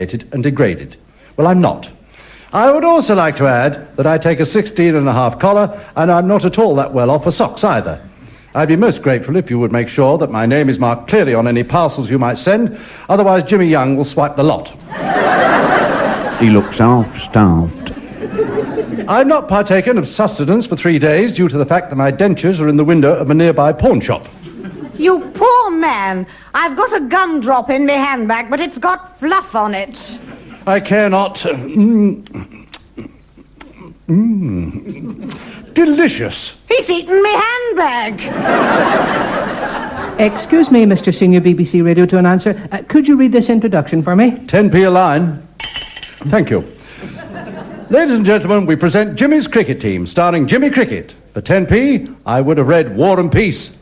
and degraded. Well, I'm not. I would also like to add that I take a 16.5 collar, and I'm not at all that well off for socks either. I'd be most grateful if you would make sure that my name is marked clearly on any parcels you might send, otherwise Jimmy Young will swipe the lot. He looks half-starved. I've not partaken of sustenance for 3 days due to the fact that my dentures are in the window of a nearby pawn shop. You poor man. I've got a gumdrop in my handbag, but it's got fluff on it. I care not. Delicious. He's eaten my handbag. Excuse me, Mr. Senior BBC Radio 2 announcer. Could you read this introduction for me? 10p a line. Thank you. Ladies and gentlemen, we present Jimmy's Cricket Team, starring Jimmy Cricket. For 10p, I would have read War and Peace.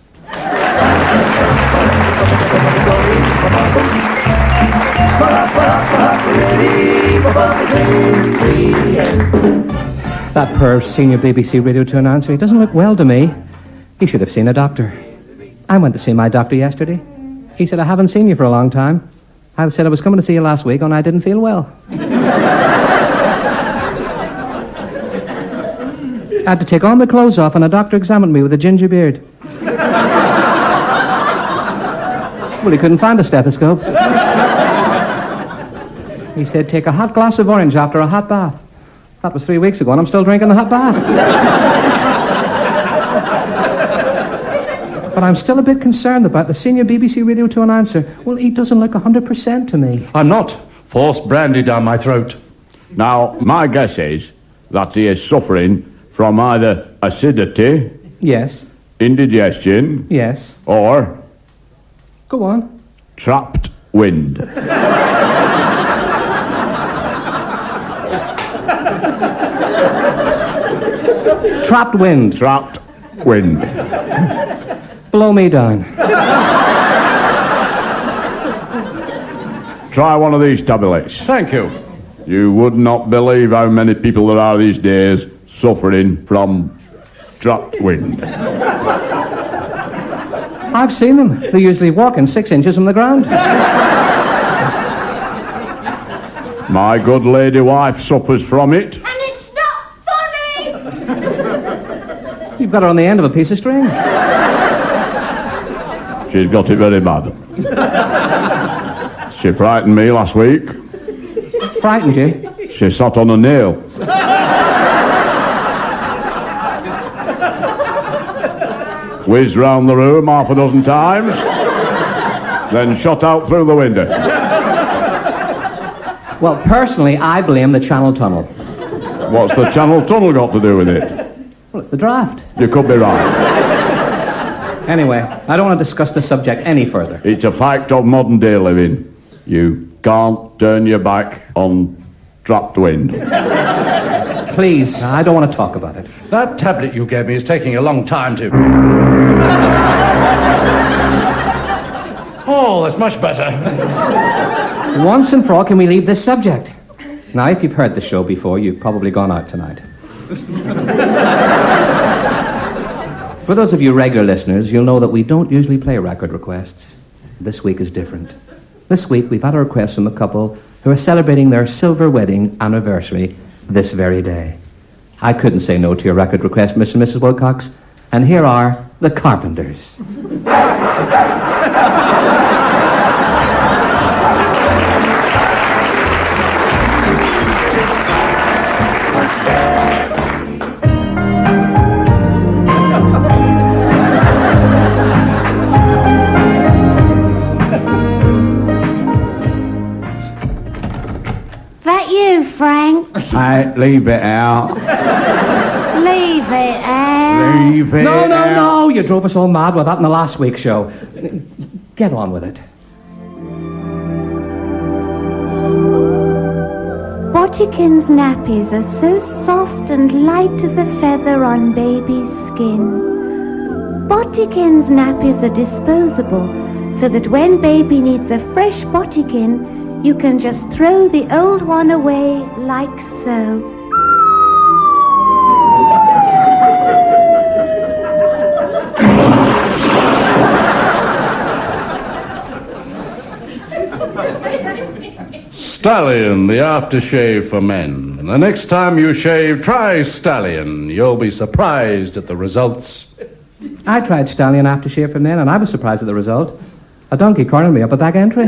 That poor Senior BBC Radio 2 announcer, he doesn't look well to me. He should have seen a doctor. I went to see my doctor yesterday. He said, I haven't seen you for a long time. I said I was coming to see you last week and I didn't feel well. I had to take all my clothes off and a doctor examined me with a ginger beard. Well, he couldn't find a stethoscope. He said, take a hot glass of orange after a hot bath. That was 3 weeks ago and I'm still drinking the hot bath. But I'm still a bit concerned about the Senior BBC Radio 2 announcer. Well, he doesn't look 100% to me. I'm not. Force brandy down my throat. Now, my guess is that he is suffering from either acidity, Yes. indigestion, Yes. or Go on. trapped wind. Trapped wind. Trapped wind. Blow me down. Try one of these tablets. Thank you. You would not believe how many people there are these days suffering from trapped wind. I've seen them. They're usually walking 6 inches from the ground. My good lady wife suffers from it. And it's not funny. You've got her on the end of a piece of string. She's got it very bad. She frightened me last week. Frightened you? She sat on a nail. Whizzed round the room half a dozen times, then shot out through the window. Well, personally, I blame the Channel Tunnel. What's the Channel Tunnel got to do with it? Well, it's the draft. You could be right. Anyway, I don't want to discuss the subject any further. It's a fact of modern day living. You can't turn your back on trapped wind. Please, I don't want to talk about it. That tablet you gave me is taking a long time to... Oh, that's much better. Once and for all, can we leave this subject? Now, if you've heard the show before, you've probably gone out tonight. For those of you regular listeners, you'll know that we don't usually play record requests. This week is different. This week, we've had a request from a couple who are celebrating their silver wedding anniversary this very day. I couldn't say no to your record request, Mr. and Mrs. Wilcox, and here are the Carpenters. That you, Frank? Leave it out. Leave it out. Leave it out. No, you drove us all mad with that in the last week's show. Get on with it. Bottykins nappies are so soft and light as a feather on baby's skin. Bottykins nappies are disposable, so that when baby needs a fresh bottykin, you can just throw the old one away like so. Stallion, the aftershave for men. The next time you shave, try Stallion. You'll be surprised at the results. I tried Stallion aftershave for men, and I was surprised at the result. A donkey cornered me up a back entry.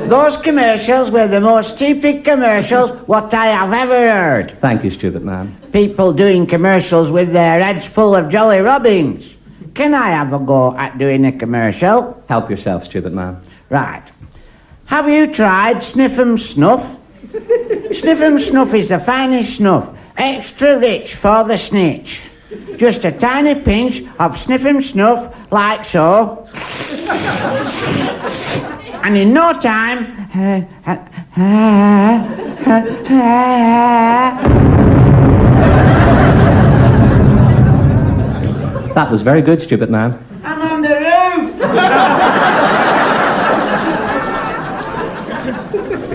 Those commercials were the most stupid commercials what I have ever heard. Thank you, stupid man. People doing commercials with their heads full of Jolly Robbins. Can I have a go at doing a commercial? Help yourself, stupid man. Right. Have you tried Sniff'em Snuff? Sniff'em Snuff is the finest snuff. Extra rich for the snitch. Just a tiny pinch of Sniff'em Snuff, like so. And in no time... That was very good, stupid man. I'm on the roof!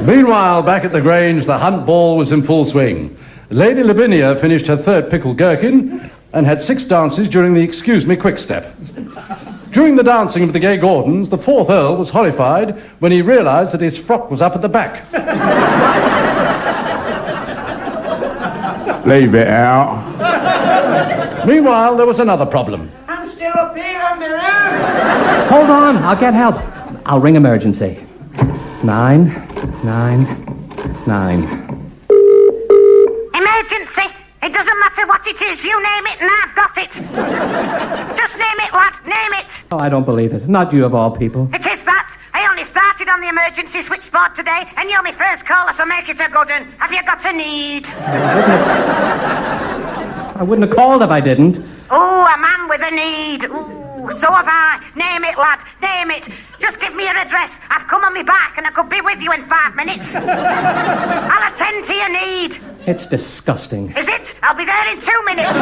Meanwhile, back at the Grange, the hunt ball was in full swing. Lady Lavinia finished her third pickled gherkin and had 6 dances during the excuse me quick step. During the dancing of the gay Gordons, the 4th Earl was horrified when he realised that his frock was up at the back. Leave it out. Meanwhile, there was another problem. I'm still up here on the roof! Hold on, I'll get help. I'll ring emergency. 999. Emergency! It doesn't matter what it is, you name it and I've got it. Just name it, lad, name it. Oh, I don't believe it. Not you of all people. It is that. I only started on the emergency switchboard today, and you're my first caller, so make it a good one. Have you got a need? I wouldn't have called if I didn't. Oh, a man with a need. Ooh, so have I. Name it, lad, name it. Just give me your address. I've come on my back, and I could be with you in 5 minutes. I'll attend to your need. It's disgusting. Is it? I'll be there in 2 minutes.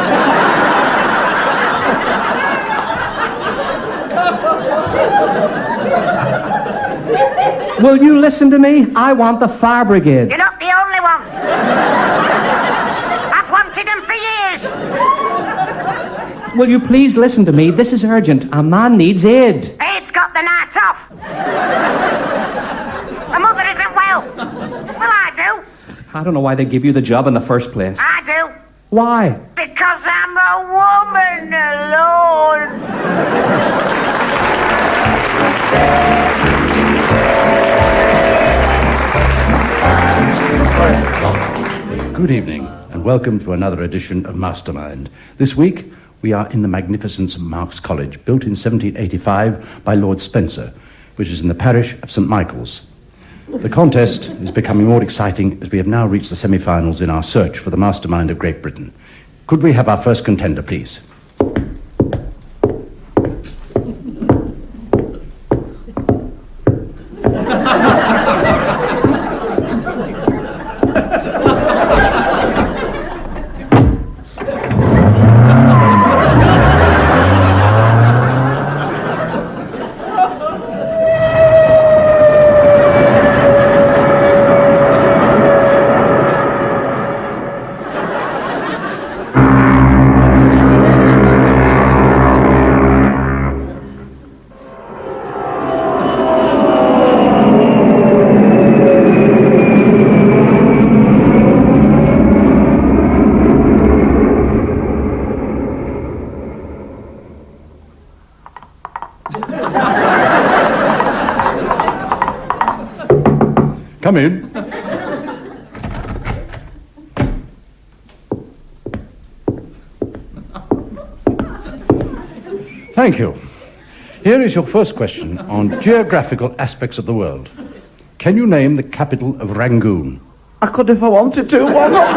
Will you listen to me? I want the fire brigade. You're not the only one. I've wanted them for years. Will you please listen to me? This is urgent. A man needs aid. Aid's got the night off. My mother isn't well. Well, I do. I don't know why they give you the job in the first place. I do. Why? Because I'm a woman alone. Good evening, and welcome to another edition of Mastermind. This week, we are in the magnificent St Mark's College, built in 1785 by Lord Spencer, which is in the parish of St Michael's. The contest is becoming more exciting as we have now reached the semi-finals in our search for the Mastermind of Great Britain. Could we have our first contender, please? Come in. Thank you. Here is your first question on geographical aspects of the world. Can you name the capital of Rangoon? I could if I wanted to. Why not?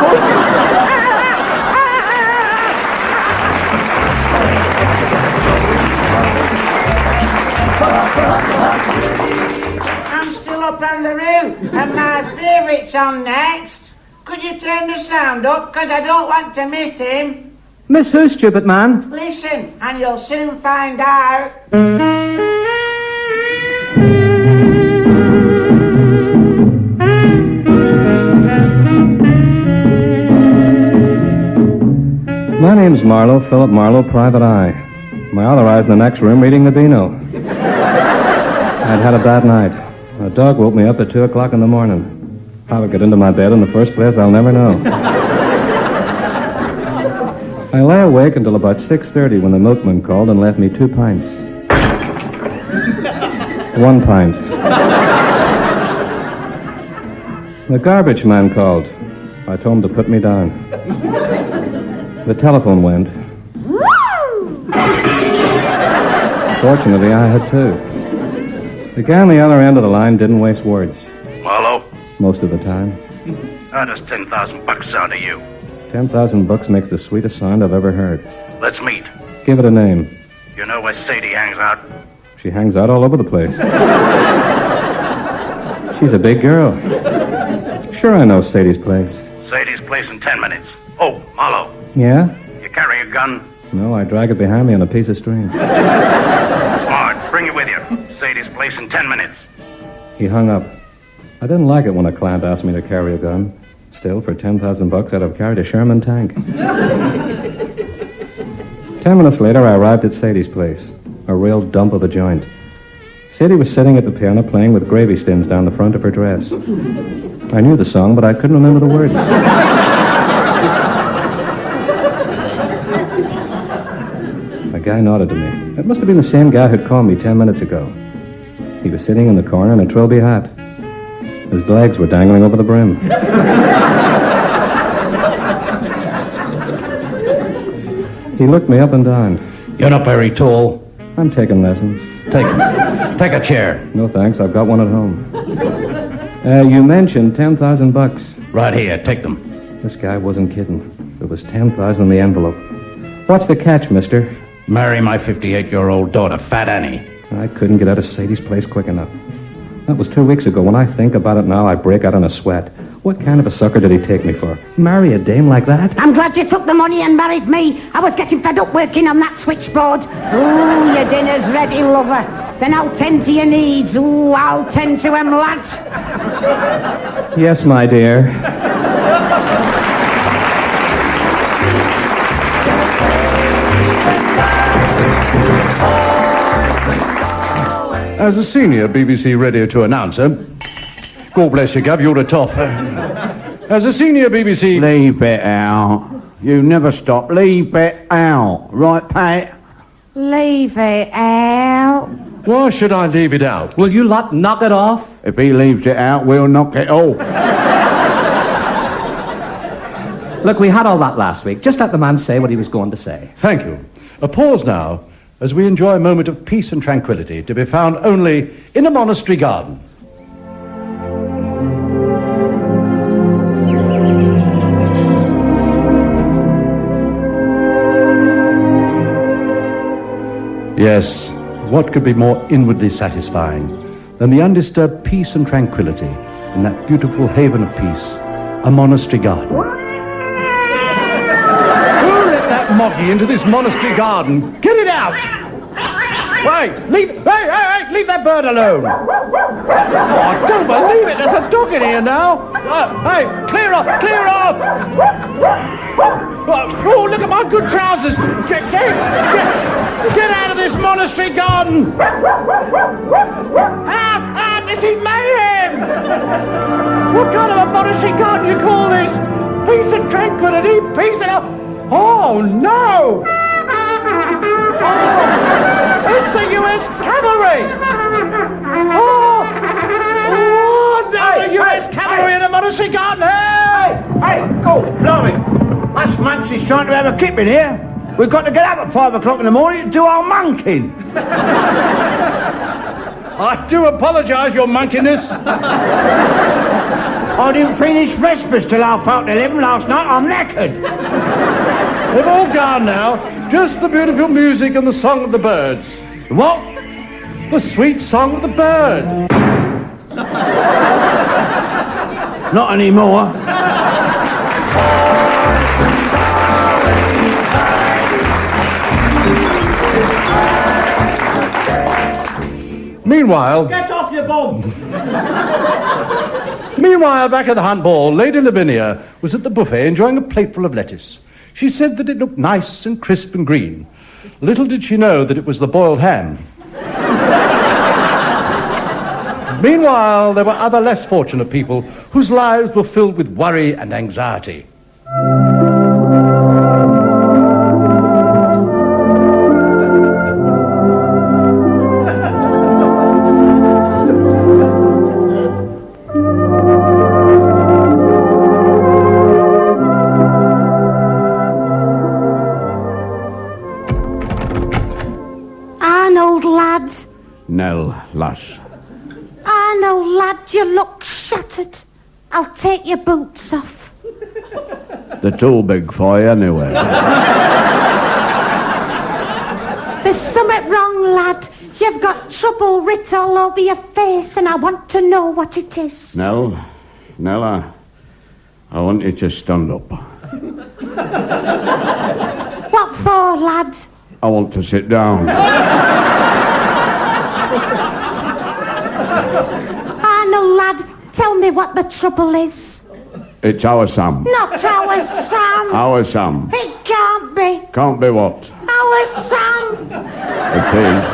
I'm still up on the roof, and my favourite's on next. Could you turn the sound up, because I don't want to miss him? Miss who, stupid man? Listen, and you'll soon find out. My name's Marlowe, Philip Marlowe, private eye. My other eye's in the next room reading the Beano. I'd had a bad night. A dog woke me up at 2 o'clock in the morning. How I got into my bed in the first place, I'll never know. I lay awake until about 6:30 when the milkman called and left me 2 pints. 1 pint. The garbage man called. I told him to put me down. The telephone went. Fortunately, I had 2. The guy on the other end of the line didn't waste words. Marlowe, Most of the time. how does 10,000 bucks sound to you? 10,000 bucks makes the sweetest sound I've ever heard. Let's meet. Give it a name. You know where Sadie hangs out? She hangs out all over the place. She's a big girl. Sure, I know Sadie's place. Sadie's place in 10 minutes. Oh, Marlowe, Yeah? you carry a gun? No, I drag it behind me on a piece of string. Smart, bring it with you. Sadie's place in 10 minutes. He hung up. I didn't like it when a client asked me to carry a gun. Still, for 10,000 bucks, I'd have carried a Sherman tank. 10 minutes later, I arrived at Sadie's place. A real dump of a joint. Sadie was sitting at the piano playing with gravy stems down the front of her dress. I knew the song, but I couldn't remember the words. A guy nodded to me. It must have been the same guy who'd called me 10 minutes ago. He was sitting in the corner in a trilby hat. His legs were dangling over the brim. He looked me up and down. You're not very tall. I'm taking lessons. Take a chair. No thanks, I've got one at home. You mentioned 10,000 bucks. Right here, take them. This guy wasn't kidding. There was 10,000 in the envelope. What's the catch, mister? Marry my 58-year-old daughter, Fat Annie. I couldn't get out of Sadie's place quick enough. That was 2 weeks ago. When I think about it now, I break out in a sweat. What kind of a sucker did he take me for? Marry a dame like that? I'm glad you took the money and married me. I was getting fed up working on that switchboard. Ooh, your dinner's ready, lover. Then I'll tend to your needs. Ooh, I'll tend to 'em, lads. Yes, my dear. As a senior BBC Radio 2 announcer, God bless you, Gov, you're a toff. As a senior BBC... Leave it out. You never stop. Leave it out. Right, Pat? Leave it out. Why should I leave it out? Will you lot knock it off? If he leaves it out, we'll knock it off. Look, we had all that last week. Just let the man say what he was going to say. Thank you. A pause now as we enjoy a moment of peace and tranquility to be found only in a monastery garden. Yes, what could be more inwardly satisfying than the undisturbed peace and tranquility in that beautiful haven of peace, a monastery garden? Who let that moggy into this monastery garden? Get it out! Hey, leave that bird alone! Oh, I don't believe it! There's a dog in here now! Hey, clear off! Oh, look at my good trousers! Get out of this monastery garden! Out! This is mayhem! What kind of a monastery garden you call this? Peace and tranquility, peace and... Oh, no! Oh, it's the US Cavalry! Oh, no, the US Cavalry in a monastery garden! Hey, go, blimey. Us monks is trying to have a kip in here. We've got to get up at 5 o'clock in the morning to do our monking. I do apologise, your monkiness. I didn't finish Vespers till 11:30 last night. I'm knackered. They've all gone now. Just the beautiful music and the song of the birds. What? The sweet song of the bird. Not anymore. Meanwhile, Get off your bum. back at the Hunt Ball, Lady Lavinia was at the buffet enjoying a plateful of lettuce. She said that it looked nice and crisp and green. Little did she know that it was the boiled ham. Meanwhile, there were other less fortunate people whose lives were filled with worry and anxiety. Arnold, lad. Nell, lass. Arnold, lad, you look shattered. I'll take your boots off. They're too big for you anyway. There's something wrong, lad. You've got trouble writ all over your face, and I want to know what it is. Nell, I want you to stand up. What for, lad? I want to sit down. Arnold, lad, tell me what the trouble is. It's our Sam. Not our Sam. Our Sam. It can't be. Can't be what? Our Sam. It is.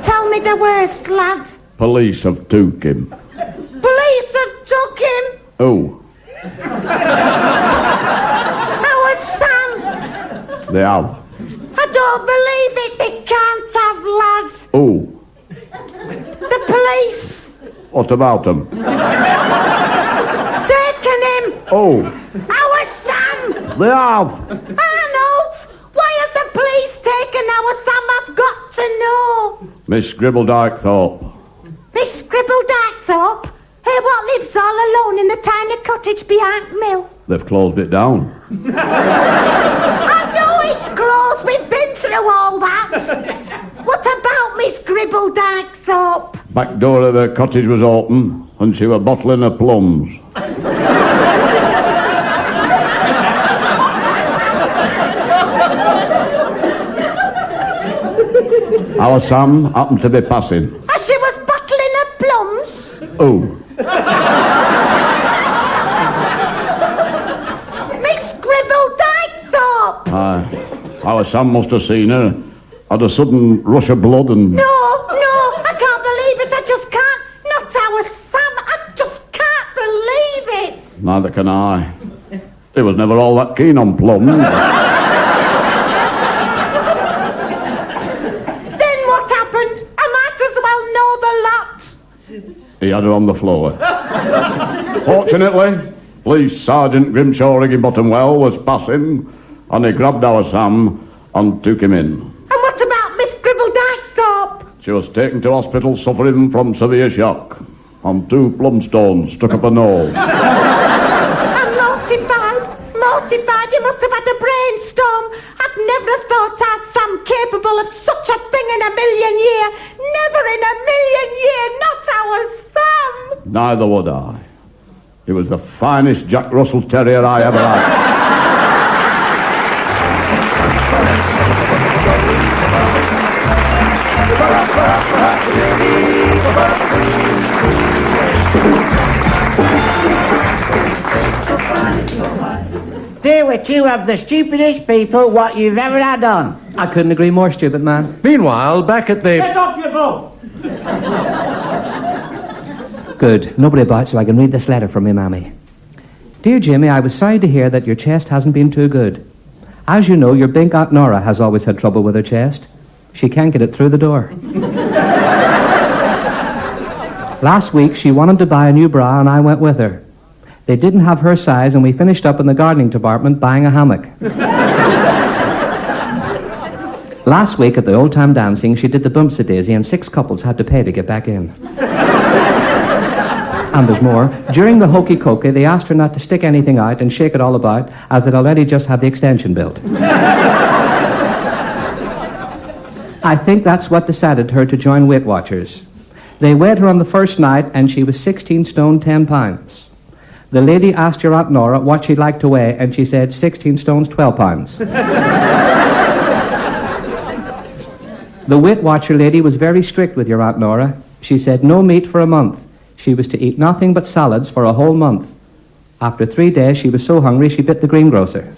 Tell me the worst, lad. Police have took him. Police have took him. Oh, Our Sam. they have. I don't believe it. They can't have, lads. Oh, The police. what about them? Taken him. Oh, Our Sam. they have. Arnold, why have the police taken our Sam? I've got to know. Miss Gribble Dykethorpe. Miss Gribble Dykethorpe? Hey, what lives all alone in the tiny cottage behind Mill? They've closed it down. I know it's closed. We've been through all that. What about Miss Gribble Dykethorpe? Back door of the cottage was open and she was bottling her plums. Our Sam happened to be passing. As she was bottling her plums? Oh, Miss Gribble Dykethorpe! our Sam must have seen her. Had a sudden rush of blood and... No, I can't believe it. I just can't. Not our Sam. I just can't believe it. Neither can I. He was never all that keen on plums. Then what happened? I might as well know the lot. He had her on the floor. Fortunately, Police Sergeant Grimshaw Higginbottomwell was passing, and he grabbed our Sam and took him in. And what about Miss Gribble Dykethorpe? She was taken to hospital suffering from severe shock, and 2 plum stones stuck up her nose. I'm mortified. You must have had a brainstorm. I'd never have thought our Sam capable of such a thing in a million year. Never in a million year. Not our Sam. Neither would I. He was the finest Jack Russell Terrier I ever had. They were 2 of the stupidest people what you've ever had on. I couldn't agree more, stupid man. Meanwhile, back at the... Get off your boat! Good. Nobody about, so I can read this letter from me mammy. Dear Jimmy, I was sorry to hear that your chest hasn't been too good. As you know, your big Aunt Nora has always had trouble with her chest. She can't get it through the door. Last week, she wanted to buy a new bra, and I went with her. They didn't have her size, and we finished up in the gardening department buying a hammock. Last week at the old time dancing, she did the bumps a daisy, and 6 couples had to pay to get back in. And there's more. During the hokey cokey, they asked her not to stick anything out and shake it all about, as they'd already just had the extension built. I think that's what decided her to join Weight Watchers. They weighed her on the first night, and she was 16 stone 10 pounds. The lady asked your Aunt Nora what she'd like to weigh, and she said 16 stones 12 pounds. The Weight Watcher lady was very strict with your Aunt Nora. She said no meat for a month. She was to eat nothing but salads for a whole month. After 3 days, she was so hungry she bit the greengrocer.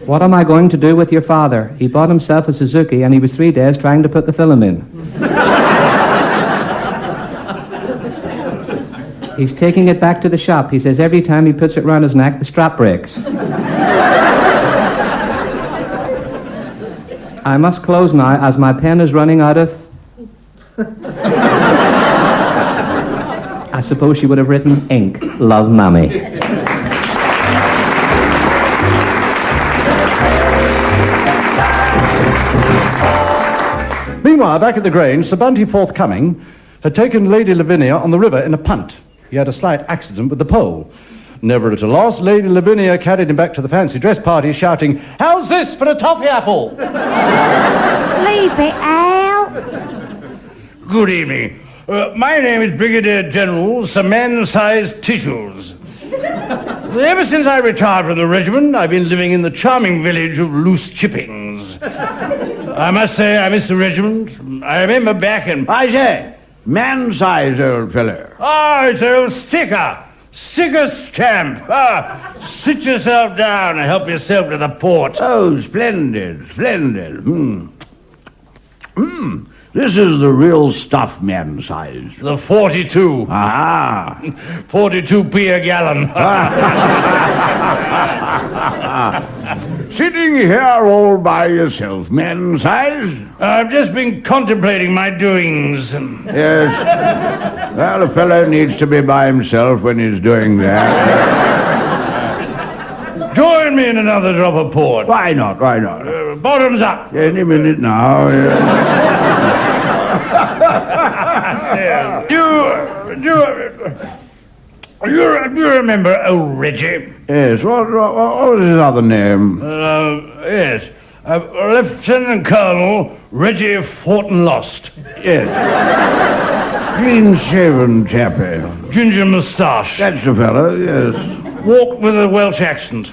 What am I going to do with your father? He bought himself a Suzuki and he was 3 days trying to put the film in. He's taking it back to the shop. He says every time he puts it round his neck, the strap breaks. I must close now as my pen is running out of... I suppose she would have written ink. Love, Mammy. Meanwhile, back at the Grange, Sir Bunty Forthcoming had taken Lady Lavinia on the river in a punt. He had a slight accident with the pole. Never at a loss, Lady Lavinia carried him back to the fancy dress party, shouting, "How's this for a toffee apple?" Leave it, Al. Good evening. My name is Brigadier General Sir Man-Sized Tissues. Ever since I retired from the regiment, I've been living in the charming village of Loose Chippings. I must say I miss the regiment. I remember back in... I say, man-sized old fellow. It's old Sticker. Sticker Stamp. Sit yourself down and help yourself to the port. Oh, splendid, splendid. This is the real stuff, man-sized. The 42. Ah. 42p a gallon. Sitting here all by yourself, man-sized? I've just been contemplating my doings. Yes. Well, a fellow needs to be by himself when he's doing that. Join me in another drop of port. Why not? Why not? Bottoms up. Any minute now. Do you remember old Reggie? Yes. What was his other name? Yes. Lieutenant Colonel Reggie Fortin Lost. Yes. Clean-shaven chappy. Ginger moustache. That's the fellow, yes. Walked with a Welsh accent.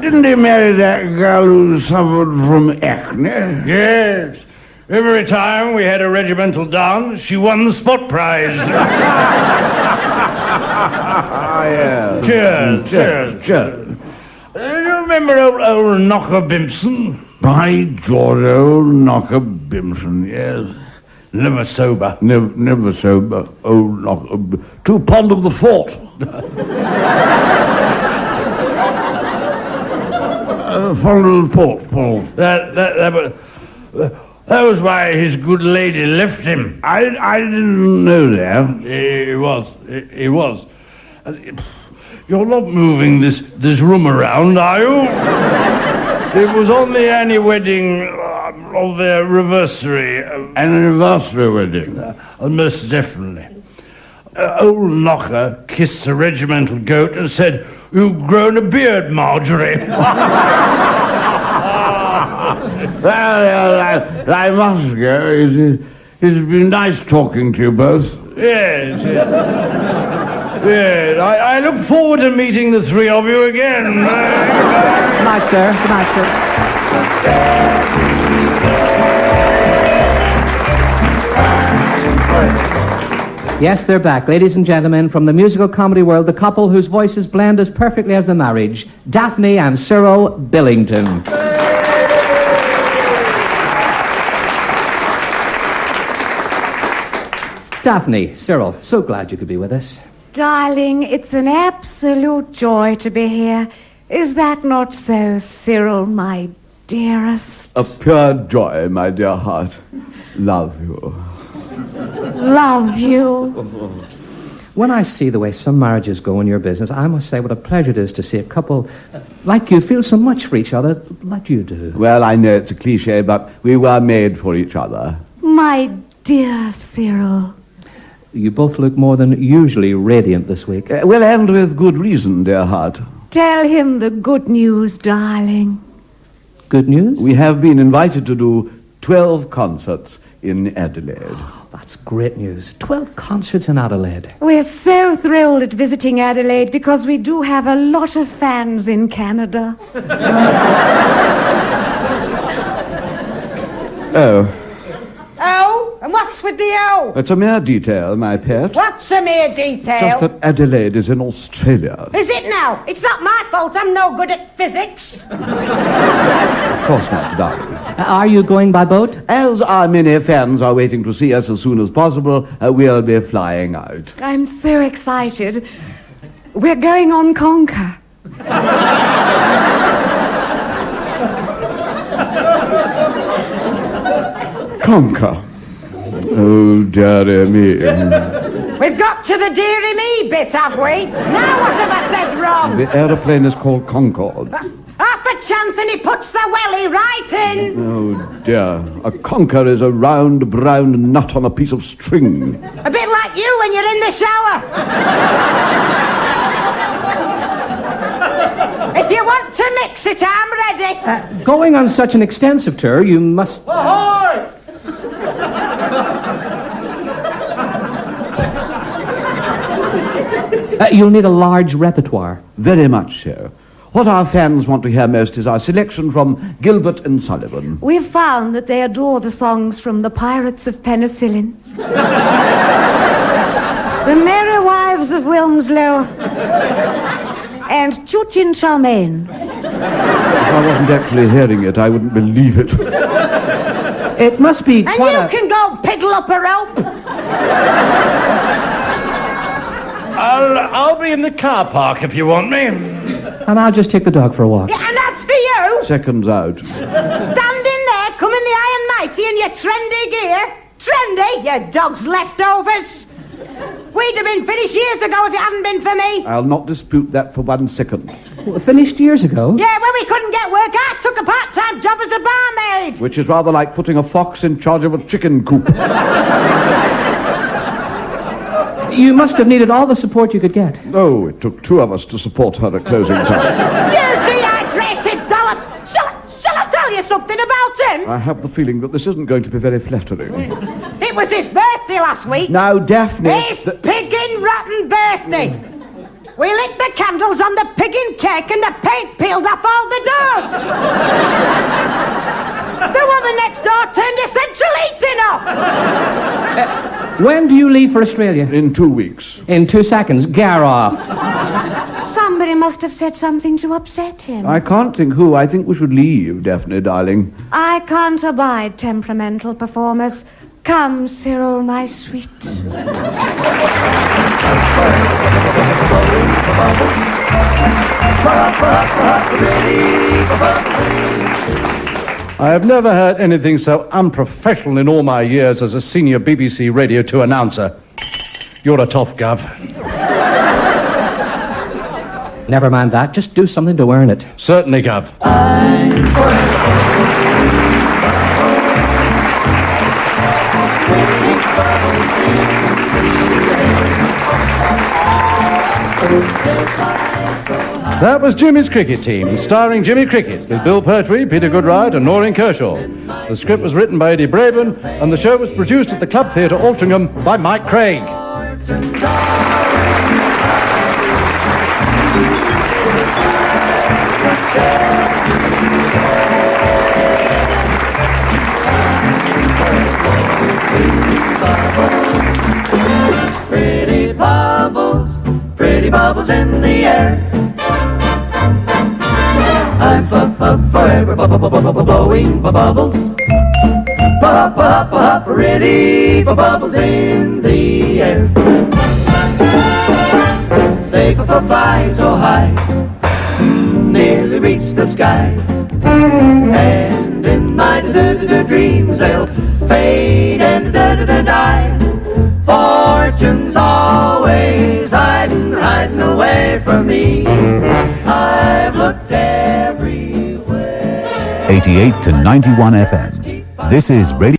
Didn't he marry that girl who suffered from acne? Yes. Every time we had a regimental dance, she won the spot prize. Yeah. Cheers, cheers. Do you remember old Knocker Bimpson? By George, old Knocker Bimpson, yes. Never sober. Never sober. Old Knocker. Too fond of the fort. Fond of the port. That was why his good lady left him. I didn't know that. He was. You're not moving this room around, are you? It was on the anniversary of their anniversary. Anniversary wedding. Most definitely. Old Knocker kissed the regimental goat and said, "You've grown a beard, Marjorie." Well, I must go. It's been nice talking to you both. Yes. Yes. I look forward to meeting the three of you again. Good night, sir. Good night, sir. Yes, they're back. Ladies and gentlemen, from the musical comedy world, the couple whose voices blend as perfectly as the marriage, Daphne and Cyril Billington. Daphne, Cyril, so glad you could be with us. Darling, it's an absolute joy to be here. Is that not so, Cyril, my dearest? A pure joy, my dear heart. Love you. Love you. When I see the way some marriages go in your business, I must say what a pleasure it is to see a couple like you feel so much for each other like you do. Well, I know it's a cliche, but we were made for each other. My dear Cyril. You both look more than usually radiant this week. Well, and with good reason, dear heart. Tell him the good news, darling. Good news? We have been invited to do 12 concerts in Adelaide. That's great news. 12 concerts in Adelaide. We're so thrilled at visiting Adelaide because we do have a lot of fans in Canada. Oh. Oh, And what's with the O? It's a mere detail, my pet. What's a mere detail? Just that Adelaide is in Australia. Is it now? It's not my fault I'm no good at physics. Of course not, darling. Are you going by boat? As our many fans are waiting to see us as soon as possible, we'll be flying out. I'm so excited. We're going on Conquer. Conquer. Oh, dearie me. We've got to the dearie me bit, have we? Now what have I said wrong? The aeroplane is called Concorde. Half a chance and he puts the welly right in. Oh, dear. A conker is a round, brown nut on a piece of string. A bit like you when you're in the shower. If you want to mix it, I'm ready. Going on such an extensive tour, you must... Ahoy! You'll need a large repertoire. Very much so. What our fans want to hear most is our selection from Gilbert and Sullivan. We've found that they adore the songs from the Pirates of Penicillin, the Merry Wives of Wilmslow, and Chuchin Charmaine. If I wasn't actually hearing it, I wouldn't believe it. It must be And quite you can go piddle up a rope. I'll be in the car park if you want me. And I'll just take the dog for a walk. Yeah, and as for you, Seconds out. standing there, coming the high and mighty in your trendy gear. Trendy, your dog's leftovers. We'd have been finished years ago if it hadn't been for me. I'll not dispute that for 1 second. Finished years ago? Yeah, when we couldn't get work, I took a part-time job as a barmaid. Which is rather like putting a fox in charge of a chicken coop. You must have needed all the support you could get. Oh, it took 2 of us to support her at closing time. You dehydrated dollop. Shall I tell you something about him? I have the feeling that this isn't going to be very flattering. It was his birthday last week. Now, Daphne... His piggin' rotten birthday. We lit the candles on the piggin' cake and the paint peeled off all the doors. The woman next door turned the central heating off. When do you leave for Australia? In 2 weeks. In 2 seconds. Gar off. Somebody must have said something to upset him. I can't think who. I think we should leave, Daphne, darling. I can't abide temperamental performers. Come, Cyril, my sweet. I have never heard anything so unprofessional in all my years as a senior BBC Radio 2 announcer. You're a tough, Gov. Never mind that. Just do something to earn it. Certainly, Gov. That was Jimmy's Cricket Team, starring Jimmy Cricket, with Bill Pertwee, Peter Goodride and Noreen Kershaw. The script was written by Eddie Braben, and the show was produced at the Club Theatre, Altrincham, by Mike Craig. Pretty bubbles in the air. I'm forever blowing bubbles. Pretty bubbles in the air. They fly so high, nearly reach the sky. And in my dreams they'll fade and die. Fortune's always hiding away from me. I've looked everywhere. 88 to 91 FM. This is Radio...